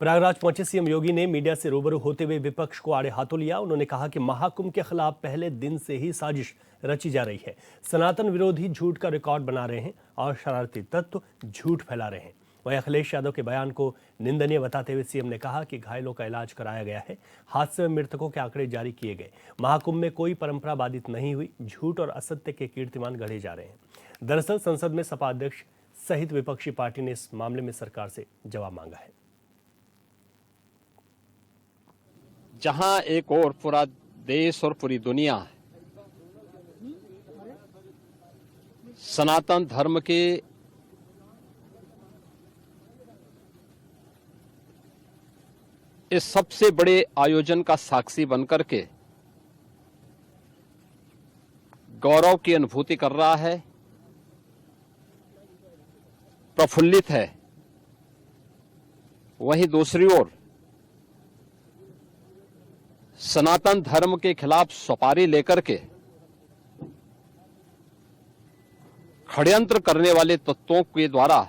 प्रयागराज पहुंचे सीएम योगी ने मीडिया से रूबरू होते हुए विपक्ष को आड़े हाथों लिया। उन्होंने कहा कि महाकुंभ के खिलाफ पहले दिन से ही साजिश रची जा रही है। सनातन विरोधी झूठ का रिकॉर्ड बना रहे हैं और शरारती तत्व झूठ फैला रहे हैं। वहीं अखिलेश यादव के बयान को निंदनीय बताते हुए सीएम ने कहा कि घायलों का इलाज कराया गया है। हादसे में मृतकों के आंकड़े जारी किए गए। महाकुंभ में कोई परंपरा बाधित नहीं हुई। झूठ और असत्य के कीर्तिमान गढ़े जा रहे हैं। दरअसल संसद में सपा अध्यक्ष सहित विपक्षी पार्टी ने इस मामले में सरकार से जवाब मांगा है। जहां एक और पूरा देश और पूरी दुनिया सनातन धर्म के इस सबसे बड़े आयोजन का साक्षी बनकर के गौरव की अनुभूति कर रहा है, प्रफुल्लित है, वहीं दूसरी ओर सनातन धर्म के खिलाफ सुपारी लेकर के षड्यंत्र करने वाले तत्वों के द्वारा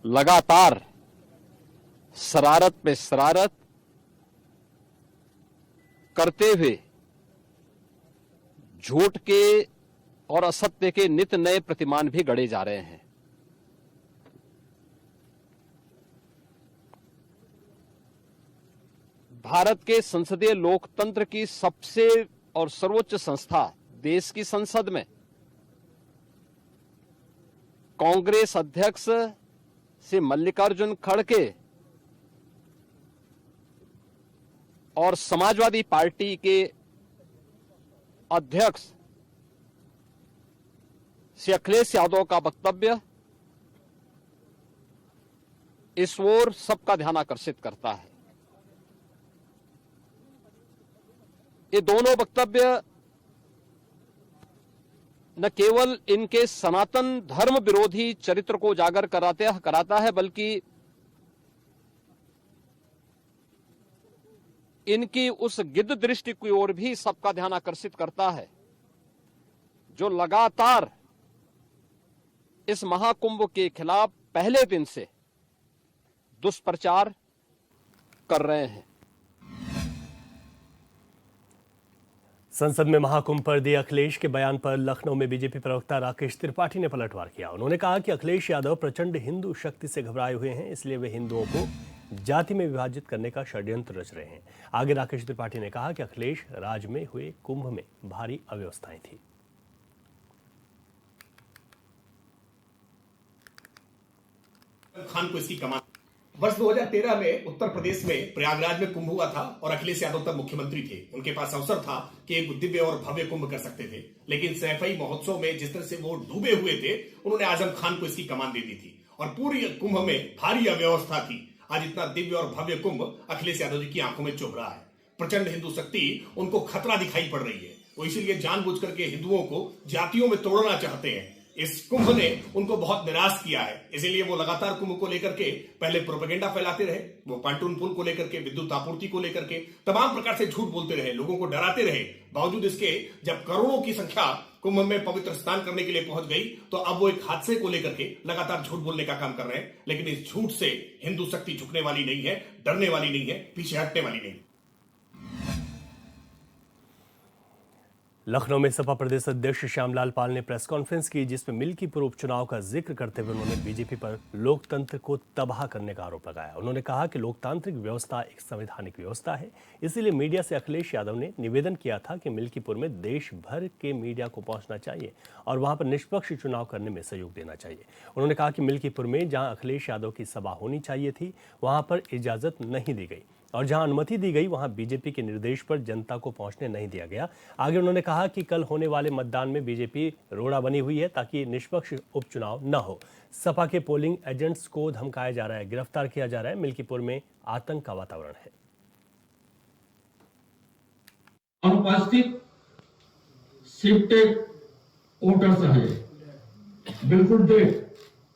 लगातार शरारत पे शरारत करते हुए झूठ के और असत्य के नित नए प्रतिमान भी गढ़े जा रहे हैं। भारत के संसदीय लोकतंत्र की सबसे और सर्वोच्च संस्था देश की संसद में कांग्रेस अध्यक्ष श्री मल्लिकार्जुन खड़गे और समाजवादी पार्टी के अध्यक्ष श्री अखिलेश यादव का वक्तव्य इस ओर सबका ध्यान आकर्षित करता है। ये दोनों वक्तव्य न केवल इनके सनातन धर्म विरोधी चरित्र को उजागर कराता है, बल्कि इनकी उस गिद्ध दृष्टि की ओर भी सबका ध्यान आकर्षित करता है, जो लगातार इस महाकुंभ के खिलाफ पहले दिन से दुष्प्रचार कर रहे हैं। संसद में महाकुंभ पर दिए अखिलेश के बयान पर लखनऊ में बीजेपी प्रवक्ता राकेश त्रिपाठी ने पलटवार किया। उन्होंने कहा कि अखिलेश यादव प्रचंड हिंदू शक्ति से घबराए हुए हैं, इसलिए वे हिंदुओं को जाति में विभाजित करने का षड्यंत्र रच रहे हैं। आगे राकेश त्रिपाठी ने कहा कि अखिलेश राज में हुए कुंभ में भारी अव्यवस्थाएं थी। खान को इसकी कमान। वर्ष 2013 में उत्तर प्रदेश में प्रयागराज में कुंभ हुआ था और अखिलेश यादव तब मुख्यमंत्री थे। उनके पास अवसर था कि एक दिव्य और भव्य कुंभ कर सकते थे, लेकिन सैफई महोत्सव में जिस तरह से वो डूबे हुए थे, उन्होंने आजम खान को इसकी कमान दे दी थी और पूरी कुंभ में भारी अव्यवस्था थी। आज इतना दिव्य और भव्य कुंभ अखिलेश यादव जी की आंखों में चुभ रहा है। प्रचंड हिंदू शक्ति उनको खतरा दिखाई पड़ रही है। वो इसीलिए जानबूझ करके हिंदुओं को जातियों में तोड़ना चाहते हैं। इस कुंभ ने उनको बहुत निराश किया है, इसीलिए वो लगातार कुंभ को लेकर के पहले प्रोपेगेंडा फैलाते रहे। वो पांटून पुल को लेकर के, विद्युत आपूर्ति को लेकर के तमाम प्रकार से झूठ बोलते रहे, लोगों को डराते रहे। बावजूद इसके जब करोड़ों की संख्या कुंभ में पवित्र स्नान करने के लिए पहुंच गई, तो अब वो एक हादसे को लेकर के लगातार झूठ बोलने का काम कर रहे हैं। लेकिन इस झूठ से हिंदू शक्ति झुकने वाली नहीं है, डरने वाली नहीं है, पीछे हटने वाली नहीं। लखनऊ में सपा प्रदेश अध्यक्ष श्यामलाल पाल ने प्रेस कॉन्फ्रेंस की, जिसमें मिल्कीपुर उपचुनाव का जिक्र करते हुए उन्होंने बीजेपी पर लोकतंत्र को तबाह करने का आरोप लगाया। उन्होंने कहा कि लोकतांत्रिक व्यवस्था एक संवैधानिक व्यवस्था है, इसीलिए मीडिया से अखिलेश यादव ने निवेदन किया था कि मिल्कीपुर में देश भर के मीडिया को पहुंचना चाहिए और वहां पर निष्पक्ष चुनाव करने में सहयोग देना चाहिए। उन्होंने कहा कि मिल्कीपुर में जहां अखिलेश यादव की सभा होनी चाहिए थी, वहां पर इजाजत नहीं दी गई और जहां अनुमति दी गई वहां बीजेपी के निर्देश पर जनता को पहुंचने नहीं दिया गया। आगे उन्होंने कहा कि कल होने वाले मतदान में बीजेपी रोड़ा बनी हुई है ताकि निष्पक्ष उपचुनाव न हो। सपा के पोलिंग एजेंट्स को धमकाया जा रहा है, गिरफ्तार किया जा रहा है। मिल्कीपुर में आतंक का वातावरण है। अनुपस्थित शिफ्टेड वोटर्स है, बिल्कुल डेड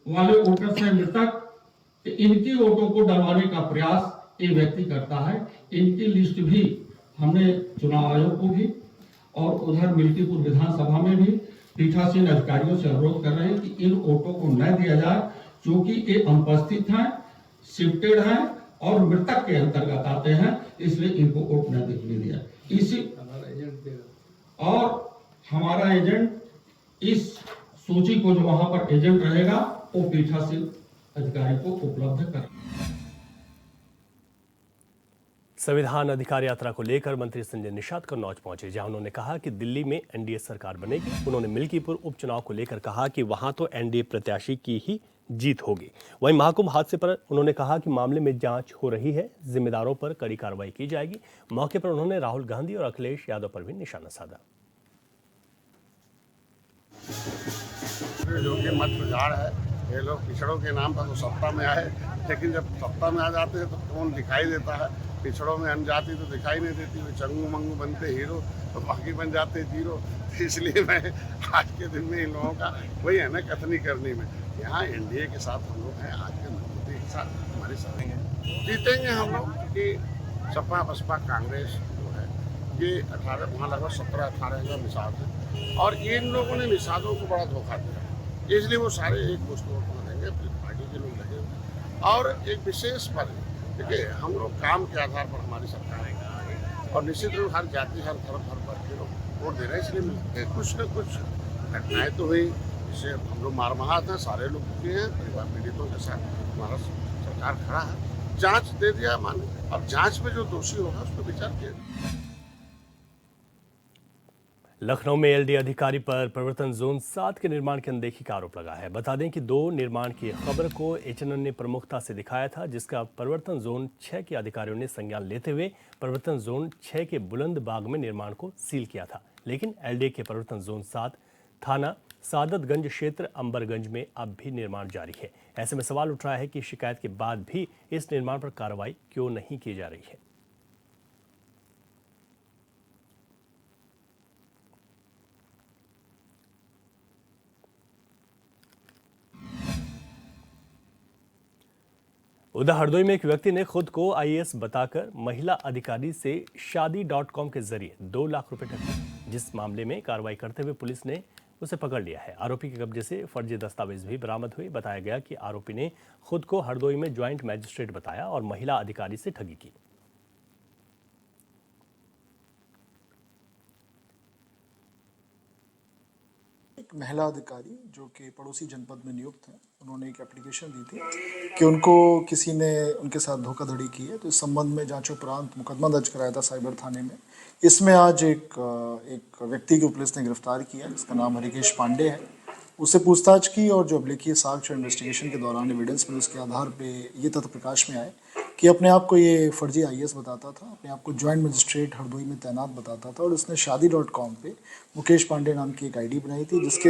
वाले वोटर्स है मृतक, इनकी वोटों को डलवाने का प्रयास ये व्यक्ति करता है। इनकी लिस्ट भी हमने चुनाव आयोग को भी और उधर मिल्कीपुर विधानसभा में भी पीठासीन अधिकारियों से अनुरोध कर रहे हैं कि इन वोटों को न दिया जाए, क्योंकि ये अनुपस्थित हैं, शिफ्टेड हैं और मृतक के अंतर्गत आते हैं, इसलिए इनको वोट न देने दिया। इसी और हमारा एजेंट इस सूची को जो वहां पर एजेंट रहेगा वो पीठासीन अधिकारी को उपलब्ध कर। संविधान अधिकार यात्रा को लेकर मंत्री संजय निषाद कन्नौज पहुंचे, जहां उन्होंने कहा कि दिल्ली में एनडीए सरकार बनेगी। उन्होंने मिल्कीपुर उपचुनाव को लेकर कहा कि वहां तो एनडीए प्रत्याशी की ही जीत होगी। वहीं महाकुंभ हादसे पर उन्होंने कहा कि मामले में जांच हो रही है, जिम्मेदारों पर कड़ी कार्रवाई की जाएगी। मौके पर उन्होंने राहुल गांधी और अखिलेश यादव पर भी निशाना साधा। जो कि मत उजाड़ है, ये लोग पिछड़ों के नाम पर तो सत्ता में आए, लेकिन जब सत्ता में आ जाते हैं तो कौन दिखाई देता है। पिछड़ों में अनजाति तो दिखाई नहीं देती, वे चंगू मंगू बनते हीरो तो बाकी बन जाते जीरो। इसलिए मैं आज के दिन में इन लोगों का वही है ना कथनी करनी में। यहाँ एनडीए के साथ हम लोग हैं, आज के मजबूती के साथ हमारी साथ जीतेंगे हम लोग। कि सपा बसपा कांग्रेस जो है ये 18 वहाँ लगभग 17-18 हज़ार निषाद है, और इन लोगों ने निषादों को बड़ा धोखा दिया, इसलिए वो सारे एक दोस्तों को देंगे, अपनी पार्टी के लोग लगे हुए। और एक विशेष पर देखिए, हम लोग काम के आधार पर हमारी सरकार है, और निश्चित रूप हर जाति, हर धर्म, हर वर्ग के लोग वोट दे रहे हैं। इसलिए कुछ न कुछ घटनाएं तो हुई, इससे हम लोग मारमाहत हैं, सारे लोग दुखी हैं, परिवार पीड़ितों के साथ हमारा सरकार खड़ा है। जांच दे दिया माने, अब जांच में जो दोषी होगा उस पर विचार किया। लखनऊ में एलडी अधिकारी पर प्रवर्तन जोन 7 के निर्माण की अनदेखी का आरोप लगा है। बता दें कि 2 निर्माण की खबर को एचएनएन ने प्रमुखता से दिखाया था, जिसका प्रवर्तन जोन 6 के अधिकारियों ने संज्ञान लेते हुए प्रवर्तन जोन 6 के बुलंद बाग में निर्माण को सील किया था। लेकिन एलडी के प्रवर्तन जोन 7 थाना सादतगंज क्षेत्र अंबरगंज में अब भी निर्माण जारी है। ऐसे में सवाल उठ रहा है कि शिकायत के बाद भी इस निर्माण पर कार्रवाई क्यों नहीं की जा रही है। उधर हरदोई में एक व्यक्ति ने खुद को आईएएस बताकर महिला अधिकारी से शादी.com के जरिए 2 लाख रुपए ठगे। जिस मामले में कार्रवाई करते हुए पुलिस ने उसे पकड़ लिया है। आरोपी के कब्जे से फर्जी दस्तावेज भी बरामद हुए। बताया गया कि आरोपी ने खुद को हरदोई में ज्वाइंट मैजिस्ट्रेट बताया और महिला अधिकारी से ठगी की। एक महिला अधिकारी जो कि पड़ोसी जनपद में नियुक्त हैं, उन्होंने एक एप्लीकेशन दी थी कि उनको किसी ने उनके साथ धोखाधड़ी की है। तो इस संबंध में जांच उपरांत मुकदमा दर्ज कराया था साइबर थाने में। इसमें आज एक व्यक्ति को पुलिस ने गिरफ्तार किया, जिसका नाम हरिकेश पांडे है। उससे पूछताछ की और जो अभिलेखीय साक्ष्य इन्वेस्टिगेशन के दौरान एविडेंस में उसके आधार पे ये तथ्य प्रकाश में आए कि अपने आप को ये फर्जी आईएएस बताता था, अपने आप को ज्वाइंट मजिस्ट्रेट हरदोई में तैनात बताता था, और उसने शादी.com पे मुकेश पांडे नाम की एक आईडी बनाई थी, जिसके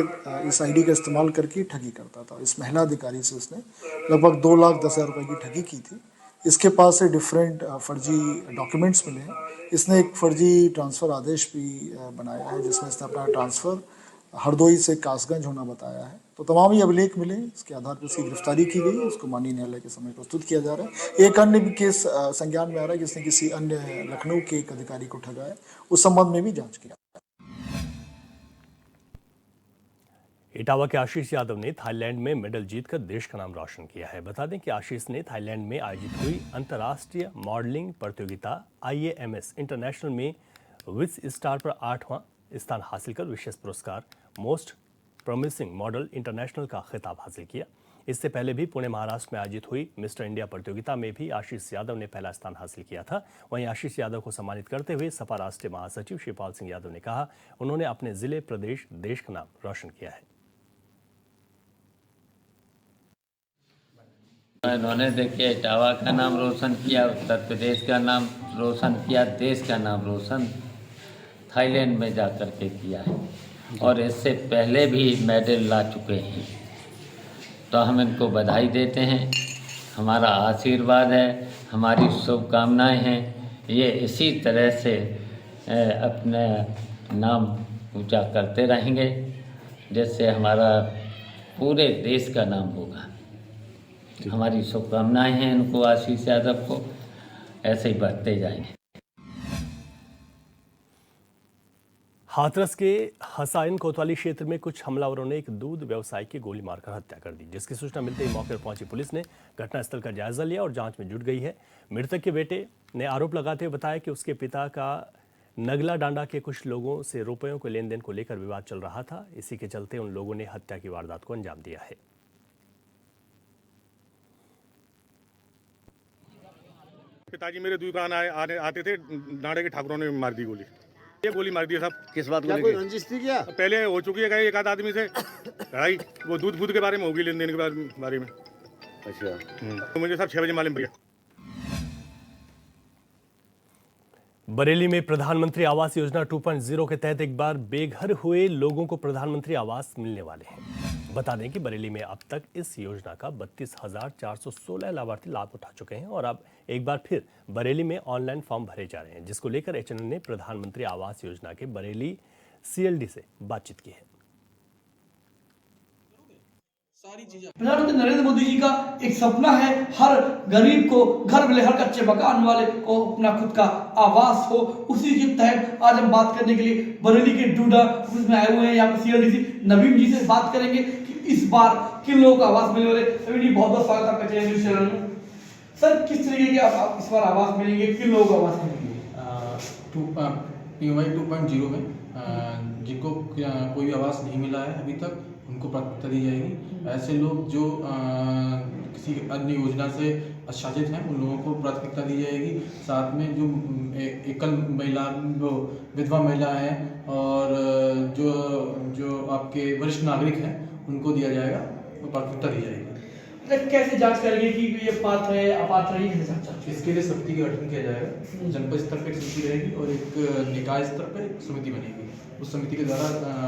इस आईडी का इस्तेमाल करके ठगी करता था। इस महिला अधिकारी से उसने लगभग 2,10,000 रुपये की ठगी की थी। इसके पास से डिफरेंट फर्जी डॉक्यूमेंट्स मिले हैं। इसने एक फर्जी ट्रांसफ़र आदेश भी बनाया है, जिसमें इसने अपना ट्रांसफ़र हरदोई से कासगंज होना बताया है। तो तमाम ही अभिलेख मिले, इसके आधार पर उसकी गिरफ्तारी की गई। उसको माननीय न्यायालय के समय प्रस्तुत किया जा रहा है। एक अन्य भी केस संज्ञान में आ रहा है, जिसने किसी अन्य लखनऊ के एक अधिकारी को ठगा है। उस संबंध में भी जांच किया। इटावा के आशीष यादव ने थाईलैंड में मेडल जीतकर देश का नाम रोशन किया है। बता दें कि आशीष ने थाईलैंड में आयोजित हुई अंतर्राष्ट्रीय मॉडलिंग प्रतियोगिता IAMS इंटरनेशनल में विस स्टार पर 8वां स्थान हासिल कर विशेष पुरस्कार मोस्ट प्रॉमिसिंग मॉडल इंटरनेशनल का खिताब हासिल किया। इससे पहले भी पुणे महाराष्ट्र में आयोजित हुई मिस्टर इंडिया प्रतियोगिता में भी आशीष यादव ने पहला स्थान हासिल किया था। वहीं आशीष यादव को सम्मानित करते हुए सपा राष्ट्रीय महासचिव शिवपाल सिंह यादव ने कहा, उन्होंने अपने जिले, प्रदेश, देश का नाम रोशन किया है। इन्होंने देखिए इटावा का नाम रोशन किया, उत्तर प्रदेश का नाम रोशन किया, देश का नाम रोशन थाईलैंड में जा कर के किया है, और इससे पहले भी मेडल ला चुके हैं। तो हम इनको बधाई देते हैं। हमारा आशीर्वाद है, हमारी शुभकामनाएं हैं। ये इसी तरह से अपने नाम ऊंचा करते रहेंगे, जिससे हमारा पूरे देश का नाम होगा। हमारी शुभकामनाएं हैं इनको, आशीष यादव को, ऐसे ही बढ़ते जाएंगे। हाथरस के हसाइन कोतवाली क्षेत्र में कुछ हमलावरों ने एक दूध व्यवसायी की गोली मारकर हत्या कर दी, जिसकी सूचना मिलते ही मौके पर पहुंची पुलिस ने घटनास्थल का जायजा लिया और जांच में जुट गई है। मृतक के बेटे ने आरोप लगाते हुए बताया कि उसके पिता का नगला डांडा के कुछ लोगों से रुपयों के लेन देन को लेकर विवाद चल रहा था। इसी के चलते उन लोगों ने हत्या की वारदात को अंजाम दिया है। पिताजी मेरे दुकान आते थे, डांडे के ठाकुरों ने मार दी गोली। ये गोली मार दी साहब। किस बात को लेकर? रंजिश थी क्या? पहले हो चुकी है एक आध आदमी से लड़ाई, वो दूध के बारे में होगी, लेन देन के बारे में। अच्छा। तो मुझे साहब 6 बजे मालूम पड़ा। बरेली में प्रधानमंत्री आवास योजना 2.0 के तहत एक बार बेघर हुए लोगों को प्रधानमंत्री आवास मिलने वाले हैं। बता दें कि बरेली में अब तक इस योजना का 32,416 लाभार्थी लाभ उठा चुके हैं और अब एक बार फिर बरेली में ऑनलाइन फॉर्म भरे जा रहे हैं, जिसको लेकर एचएनएन ने प्रधानमंत्री आवास योजना के बरेली सीएलडी से बातचीत की है। प्रधानमंत्री नरेंद्र मोदी जी का एक सपना है, हर गरीब को घर मिले, हर कच्चे मकान वाले को अपना खुद का आवास हो। उसी के तहत आज हम बात करने के लिए बरेली के डूडा ऑफिस में आए हुए हैं। यहाँ पर सीएलडीसी नवीन जी से बात करेंगे कि इस बार किन लोगों को आवास मिलने वाले। नवीन जी, बहुत बहुत स्वागत आपका चैनल न्यूज़ चैनल में। सर, किस तरीके के आप इस बार आवास मिलेंगे, किन लोगों को आवास मिलेंगे? PMAY 2.0 में जिनको कोई भी आवास नहीं मिला है अभी तक, उनको प्राथमिकता दी जाएगी। ऐसे लोग जो किसी अन्य योजना से आच्छादित हैं, उन लोगों को प्राथमिकता दी जाएगी। साथ में जो एकल महिला, विधवा महिला हैं और जो आपके वरिष्ठ नागरिक हैं, उनको दिया जाएगा, तो प्राथमिकता दी जाएगी। कैसे जांच करेंगे कि ये पात्र है अपात्र है? इसके लिए समिति का गठन किया जाएगा। जनपद स्तर पर एक समिति रहेगी और एक निकाय स्तर पर एक समिति बनेगी। उस समिति के द्वारा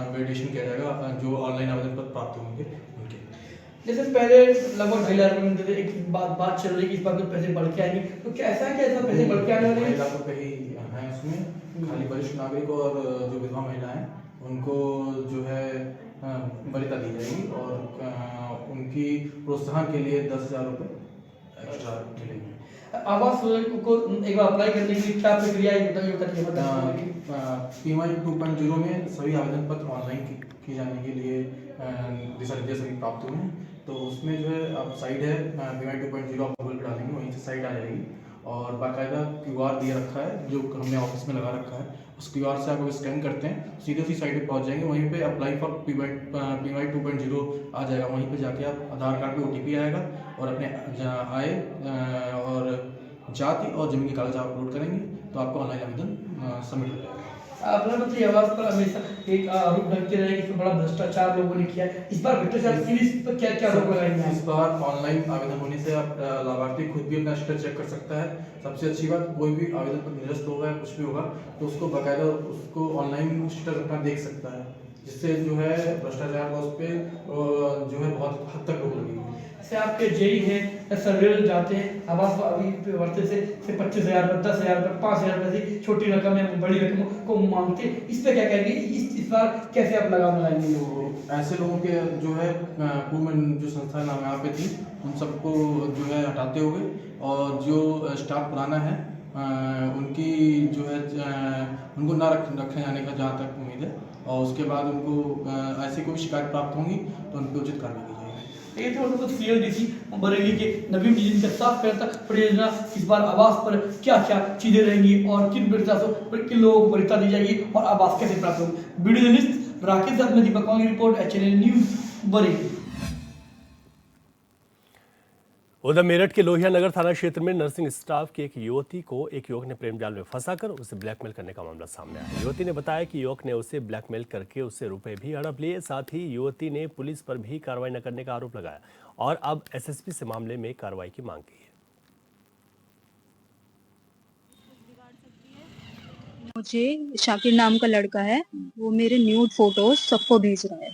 वैलिडेशन किया जाएगा जो ऑनलाइन आवेदन पत्र प्राप्त होंगे उनके। जैसे पहले लगभग 2.5 लाख मिलते थे, एक बात चल रही है कि इस बार कुछ पैसे बढ़ के आएंगे, तो कैसा है कि ऐसा पैसे बढ़ के आने वाले हैं? 2.5 लाख रुपये ही हैं उसमें। खाली वरिष्ठ नागरिक और जो विधवा महिला हैं, उनको जो है वरीयता दी जाएगी और उनकी प्रोत्साहन के लिए 10,000 रुपये एक्स्ट्रा मिलेंगे। आवास को एक बार अप्लाई करने के लिए क्या प्रक्रिया है, बताइए। PMAY 2.0 में सभी आवेदन पत्र ऑनलाइन किए जाने के लिए दिशा निर्देश अभी प्राप्त हुए हैं। तो उसमें जो है अब साइट है PMAY 2.0, आप गूगल पर डालेंगे, वहीं से साइट आ जाएगी और बाकायदा QR दिया रखा है जो हमने ऑफिस में लगा रखा है। उस QR से आप स्कैन करते हैं, सीधे उसी साइट पे पहुंच जाएंगे। वहीं पे अप्लाई फॉर PMAY 2.0 आ जाएगा। वहीं पे जाके आप आधार कार्ड पे OTP आएगा और अपने आय और जाति और जमीन के कागज अपलोड करेंगे तो आपको ऑनलाइन आवेदन सबमिट हो जाएगा। प्रधानमंत्री आवास पर हमेशा एक आरोप लगते रहे कि बड़ा भ्रष्टाचार लोगों ने किया है। इस बार भ्रष्टाचार की लिस्ट पर क्या आरोप लगाएंगे? इस बार ऑनलाइन आवेदन होने से आप लाभार्थी खुद भी अपना स्टेटस चेक कर सकता है। सबसे अच्छी बात, कोई भी आवेदन पर निरस्त होगा या कुछ भी होगा तो उसको बाकायदा उसको ऑनलाइन स्टेटस अपना देख सकता है, जिससे जो है भ्रष्टाचार का उस पर जो है बहुत हद तक रोक लगेगी। से आपके जेई हैं, सर्वेल जाते हैं, आवास अभी वर्षे से 25,000, 10,000, 5,000 रुपये छोटी रकम है, बड़ी रकम को मांगते हैं। इस पे क्या कहेंगे? इस बार कैसे आप लगाम लगाएंगे? ऐसे लोगों के जो है पूर्व जो संस्थाएं यहाँ पे थी, उन सबको जो है हटाते हुए और जो स्टाफ पुराना है उनकी जो है उनको ना रखे जाने का जहाँ तक उम्मीद है, और उसके बाद उनको ऐसी कोई शिकायत प्राप्त होंगी तो उन पर उचित कार्रवाई की जाएगी। ये तो सीएलडीसी बरेली के नवीन जी का साफ कहता परियोजना इस बार आवास पर क्या क्या चीजें रहेंगी और किन लोगों को वरीयता दी जाएगी और आवास कैसे प्राप्त होगी। वीडियो जर्नलिस्ट राकेश दत्त में दीपक की रिपोर्ट, एचएनएन न्यूज़ बरेली। उधर मेरठ के लोहिया नगर थाना क्षेत्र में नर्सिंग स्टाफ की एक युवती को एक युवक ने प्रेम जाल में फंसाकर उसे ब्लैकमेल करने का मामला सामने आया। युवती ने बताया कि युवक ने उसे ब्लैकमेल करके उससे रुपए भी हड़प लिए। साथ ही युवती ने पुलिस पर भी कार्रवाई न करने का आरोप लगाया और अब एसएसपी से मामले में कार्रवाई की मांग की है। मुझे शाकिर नाम का लड़का है, वो मेरे न्यूड फोटोज सबको भेज रहा है,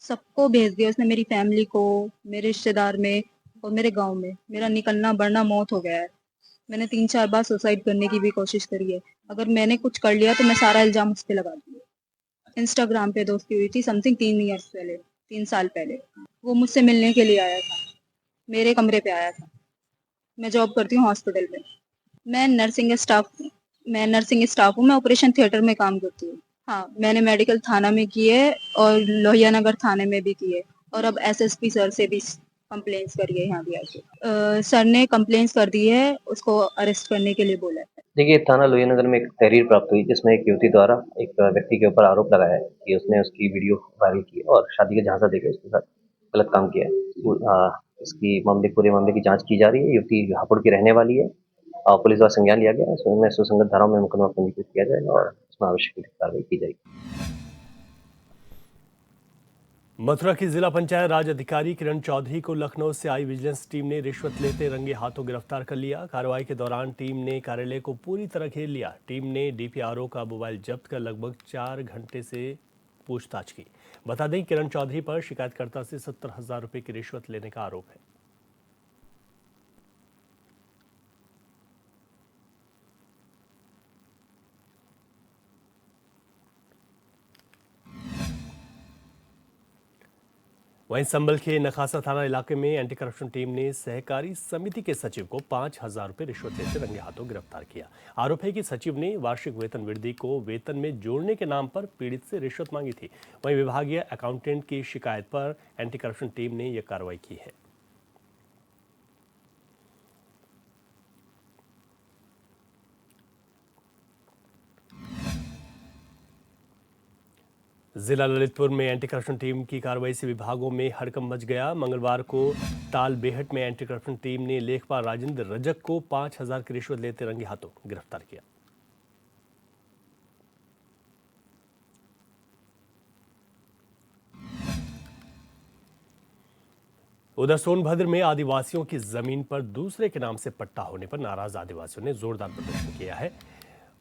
सबको भेज दिया उसने, मेरी फैमिली को, मेरे रिश्तेदार में और मेरे गांव में। मेरा निकलना बढ़ना मौत हो गया है। मैंने 3-4 बार सुसाइड करने की भी कोशिश करी है। अगर मैंने कुछ कर लिया तो मैं सारा इल्जाम उस पर लगा दूंगी। इंस्टाग्राम पे दोस्ती हुई थी समथिंग 3 साल पहले। वो मुझसे मिलने के लिए आया था, मेरे कमरे पे आया था। मैं जॉब करती हूँ हॉस्पिटल में। मैं नर्सिंग स्टाफ हूँ, मैं ऑपरेशन थिएटर में काम करती हूँ। हाँ, मैंने मेडिकल थाना में की है और लोहिया नगर थाने में भी की है और अब एसएसपी सर से भी कंप्लेंट्स करी है यहाँ भी आके। सर ने कंप्लेंट्स कर दी है, उसको अरेस्ट करने के लिए बोला है। देखिए, थाना लोहियानगर में एक तहरीर प्राप्त हुई जिसमें एक युवती द्वारा एक व्यक्ति के ऊपर आरोप लगाया है कि उसने उसकी वीडियो वायरल की और शादी का झांसा देकर उसके साथ गलत काम किया है। इसकी पूरे मामले की जांच की जा रही है। युवती हापुड़ की रहने वाली है और पुलिस द्वारा संज्ञान लिया गया है। उसमें सुसंगत धाराओं में मुकदमा पंजीकृत किया जाएगा और उसमें आवश्यक कार्रवाई की जाएगी। मथुरा की जिला पंचायत राज अधिकारी किरण चौधरी को लखनऊ से आई विजिलेंस टीम ने रिश्वत लेते रंगे हाथों गिरफ्तार कर लिया। कार्रवाई के दौरान टीम ने कार्यालय को पूरी तरह घेर लिया। टीम ने डीपीआरओ का मोबाइल जब्त कर लगभग 4 घंटे से पूछताछ की। बता दें, किरण चौधरी पर शिकायतकर्ता से 70,000 रुपए की रिश्वत लेने का आरोप है। वहीं संभल के नखासा थाना इलाके में एंटी करप्शन टीम ने सहकारी समिति के सचिव को 5,000 रुपए रिश्वत लेते रंगे हाथों गिरफ्तार किया। आरोप है कि सचिव ने वार्षिक वेतन वृद्धि को वेतन में जोड़ने के नाम पर पीड़ित से रिश्वत मांगी थी। वहीं विभागीय अकाउंटेंट की शिकायत पर एंटी करप्शन टीम ने यह कार्रवाई की है। जिला ललितपुर में एंटी करप्शन टीम की कार्रवाई से विभागों में हड़कंप मच गया। मंगलवार को तालबेहट में एंटी करप्शन टीम ने लेखपाल राजेंद्र रजक को 5,000 की रिश्वत लेते रंगे हाथों गिरफ्तार किया। उधर सोनभद्र में आदिवासियों की जमीन पर दूसरे के नाम से पट्टा होने पर नाराज आदिवासियों ने जोरदार प्रदर्शन किया है।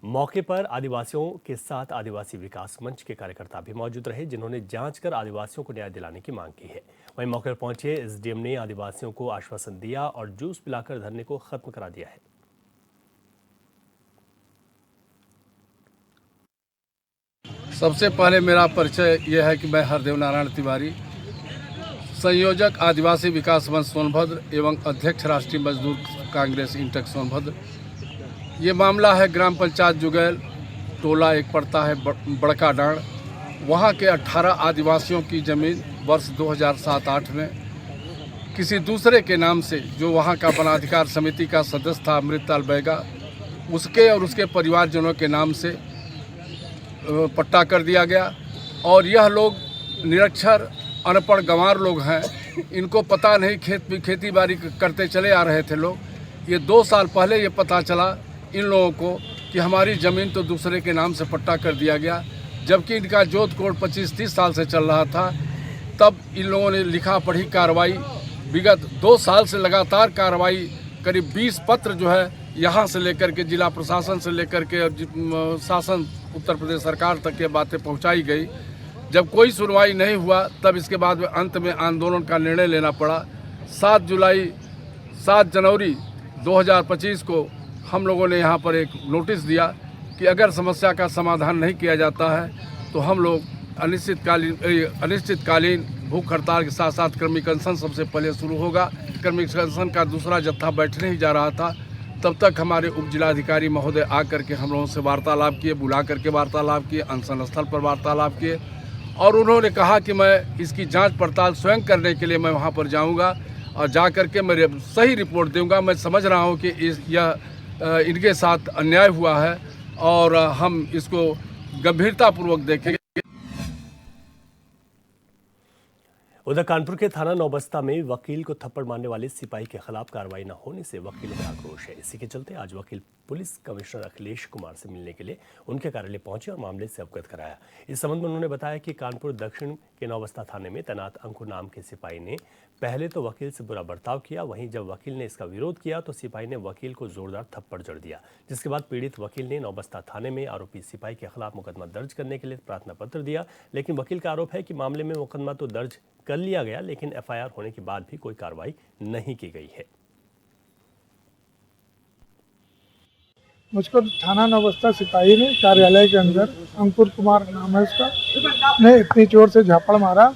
मौके पर आदिवासियों के साथ आदिवासी विकास मंच के कार्यकर्ता भी मौजूद रहे, जिन्होंने जांच कर आदिवासियों को न्याय दिलाने की मांग की है। वहीं मौके पर पहुंचे एसडीएम ने आदिवासियों को आश्वासन दिया और जूस पिलाकर धरने को खत्म करा दिया है। सबसे पहले मेरा परिचय यह है कि मैं हरदेव नारायण तिवारी, संयोजक आदिवासी विकास मंच सोनभद्र एवं अध्यक्ष राष्ट्रीय मजदूर कांग्रेस इंटक सोनभद्र। ये मामला है ग्राम पंचायत जुगैल, टोला एक पड़ता है बड़का डांड। वहाँ के 18 आदिवासियों की ज़मीन वर्ष 2007-8 में किसी दूसरे के नाम से, जो वहाँ का वनाधिकार समिति का सदस्य था अमृतलाल बैगा, उसके और उसके परिवारजनों के नाम से पट्टा कर दिया गया। और यह लोग निरक्षर अनपढ़ गंवार लोग हैं, इनको पता नहीं, खेती बाड़ी करते चले आ रहे थे लोग। ये 2 साल पहले ये पता चला इन लोगों को कि हमारी ज़मीन तो दूसरे के नाम से पट्टा कर दिया गया, जबकि इनका जोत कोड 25-30 साल से चल रहा था। तब इन लोगों ने लिखा पढ़ी कार्रवाई, विगत 2 साल से लगातार कार्रवाई, करीब 20 पत्र जो है यहाँ से लेकर के जिला प्रशासन से लेकर के शासन उत्तर प्रदेश सरकार तक ये बातें पहुँचाई गई। जब कोई सुनवाई नहीं हुआ, तब इसके बाद अंत में आंदोलन का निर्णय लेना पड़ा। 7 जनवरी 2025 को हम लोगों ने यहाँ पर एक नोटिस दिया कि अगर समस्या का समाधान नहीं किया जाता है तो हम लोग अनिश्चितकालीन भूख हड़ताल के साथ साथ क्रमिक अनशन सबसे पहले शुरू होगा। क्रमिक अनशन का दूसरा जत्था बैठने ही जा रहा था। तब तक हमारे उप जिलाधिकारी महोदय आकर के हम लोगों से वार्तालाप किए, बुला करके वार्तालाप किए, अनशन स्थल पर वार्तालाप किए और उन्होंने कहा कि मैं इसकी जांच पड़ताल स्वयं करने के लिए मैं वहाँ पर जाऊँगा और जा कर के मेरे सही रिपोर्ट दूँगा। मैं समझ रहा हूँ कि इनके साथ अन्याय हुआ है और हम इसको गंभीरतापूर्वक देखेंगे। उधर कानपुर के थाना नौबस्ता में वकील को थप्पड़ मारने वाले सिपाही के खिलाफ कार्रवाई न होने से वकीलों में आक्रोश है। इसी के चलते आज वकील पुलिस कमिश्नर अखिलेश कुमार से मिलने के लिए उनके कार्यालय पहुंचे और मामले से अवगत कराया। इस संबंध में उन्होंने बताया कि कानपुर दक्षिण के नौबस्ता थाने में तैनात अंकुर नाम के सिपाही ने पहले तो वकील से बुरा बर्ताव किया। वहीं जब वकील ने इसका विरोध किया तो सिपाही ने वकील को जोरदार थप्पड़ जड़ दिया, जिसके बाद पीड़ित वकील ने नौबस्ता थाने में आरोपी सिपाही के खिलाफ मुकदमा दर्ज करने के लिए प्रार्थना पत्र दिया। लेकिन वकील का आरोप है कि मामले में मुकदमा तो दर्ज कर लिया गया, लेकिन एफआईआर होने के बाद भी कोई कार्रवाई नहीं की गई है। मुझको थाना नौबस्ता सिपाही ने कार्यालय के अंदर, अंकुर कुमार नाम है उसका, ने इतनी जोर से झापड़ मारा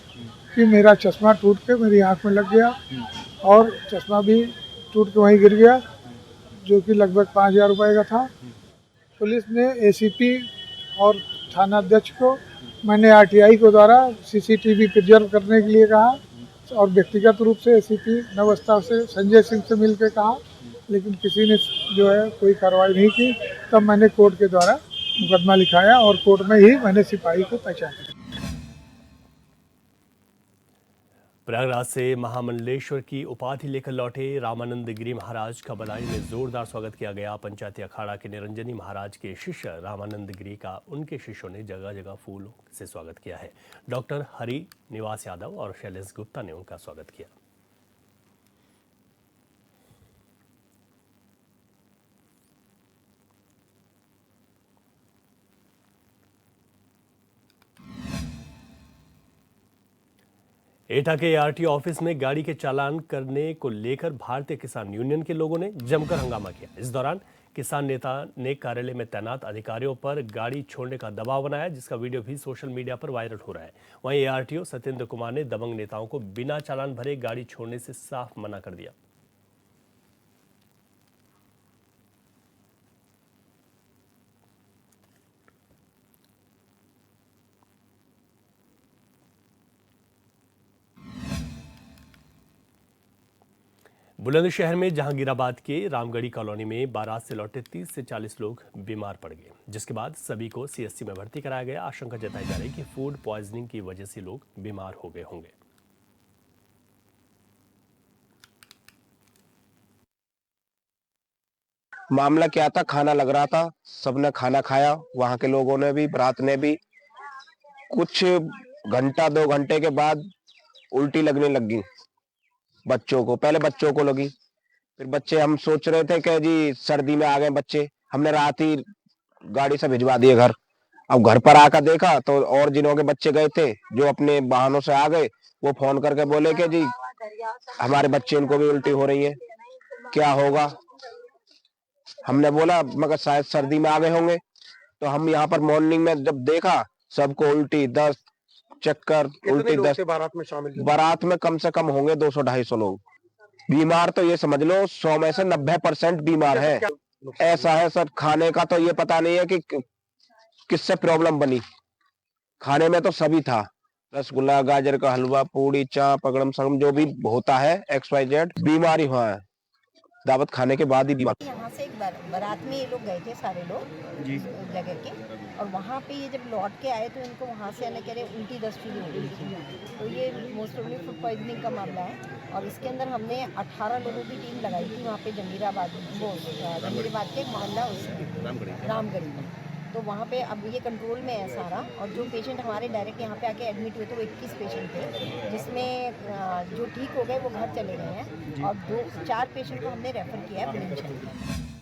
कि मेरा चश्मा टूट के मेरी आंख में लग गया और चश्मा भी टूट के वहीं गिर गया, जो कि लगभग 5,000 रुपये का था। पुलिस ने एसीपी और थाना अध्यक्ष को, मैंने आरटीआई को द्वारा सीसीटीवी प्रिजर्व करने के लिए कहा और व्यक्तिगत रूप से एसीपी नवस्था से संजय सिंह से मिलकर कहा, लेकिन किसी ने जो है कोई कार्रवाई नहीं की। तब मैंने कोर्ट के द्वारा मुकदमा लिखाया और कोर्ट में ही मैंने सिपाही को पहचाना। प्रयागराज से महामंडलेश्वर की उपाधि लेकर लौटे रामानंद गिरी महाराज का बदायूं में जोरदार स्वागत किया गया। पंचायती अखाड़ा के निरंजनी महाराज के शिष्य रामानंद गिरी का उनके शिष्यों ने जगह जगह फूलों से स्वागत किया है। डॉक्टर हरि निवास यादव और शैलेश गुप्ता ने उनका स्वागत किया। एटा के आरटीओ ऑफिस में गाड़ी के चालान करने को लेकर भारतीय किसान यूनियन के लोगों ने जमकर हंगामा किया। इस दौरान किसान नेता ने कार्यालय में तैनात अधिकारियों पर गाड़ी छोड़ने का दबाव बनाया, जिसका वीडियो भी सोशल मीडिया पर वायरल हो रहा है। वहीं आरटीओ सत्येंद्र कुमार ने दबंग नेताओं को बिना चालान भरे गाड़ी छोड़ने से साफ मना कर दिया। बुलंदशहर में जहांगीराबाद के रामगढ़ी कॉलोनी में बारात से लौटे 30 से 40 लोग बीमार पड़ गए, जिसके बाद सभी को सीएससी में भर्ती कराया गया। आशंका जताई जा रही है कि फूड पॉइजनिंग की वजह से लोग बीमार हो गए होंगे। मामला क्या था, खाना लग रहा था, सबने खाना खाया, वहां के लोगों ने भी, बारात ने भी। कुछ घंटा 2 घंटे के बाद उल्टी लगने लगी बच्चों को। पहले बच्चों को लगी, फिर बच्चे, हम सोच रहे थे कि जी सर्दी में आ गए बच्चे, हमने रात ही गाड़ी से भिजवा दिए घर। अब घर पर आकर देखा तो और जिनों के बच्चे गए थे जो अपने वाहनों से आ गए, वो फोन करके बोले कि जी हमारे बच्चे, उनको भी उल्टी हो रही है, क्या होगा। हमने बोला मगर शायद सर्दी में आ गए होंगे। तो हम यहाँ पर मॉर्निंग में जब देखा, सबको उल्टी, दस्त, चक्कर, उल्टी, दस्त। बारात में शामिल? बारात में कम से कम होंगे 200-250 लोग बीमार। तो ये समझ लो 100 में से 90% बीमार है। ऐसा है सर, खाने का तो ये पता नहीं है कि किससे प्रॉब्लम बनी। खाने में तो सभी था, रसगुल्ला, गाजर का हलवा, पूड़ी, चाप, अगड़म सगड़म, जो भी होता है XYZ, बीमारी हुआ है दावत खाने के बाद ही बीमार। यहाँ से एक बारात में ये लोग गए थे सारे लोग जी जगह के, और वहाँ पे ये जब लौट के आए तो इनको वहाँ से आने कह रहे उल्टी दस्त शुरू हो गई थी। तो ये मोस्ट प्रोबेबली फूड पॉइजनिंग का मामला है। और इसके अंदर हमने 18 लोगों की टीम लगाई थी वहाँ पे जंगीराबाद के एक मोहल्ला उसमें रामगढ़ी में। तो वहाँ पे अब ये कंट्रोल में है सारा। और जो पेशेंट हमारे डायरेक्ट यहाँ पे आके एडमिट हुए थे वो 21 पेशेंट थे, जिसमें जो ठीक हो गए वो घर चले गए हैं और 4 पेशेंट को हमने रेफर किया है बुलंदशहर।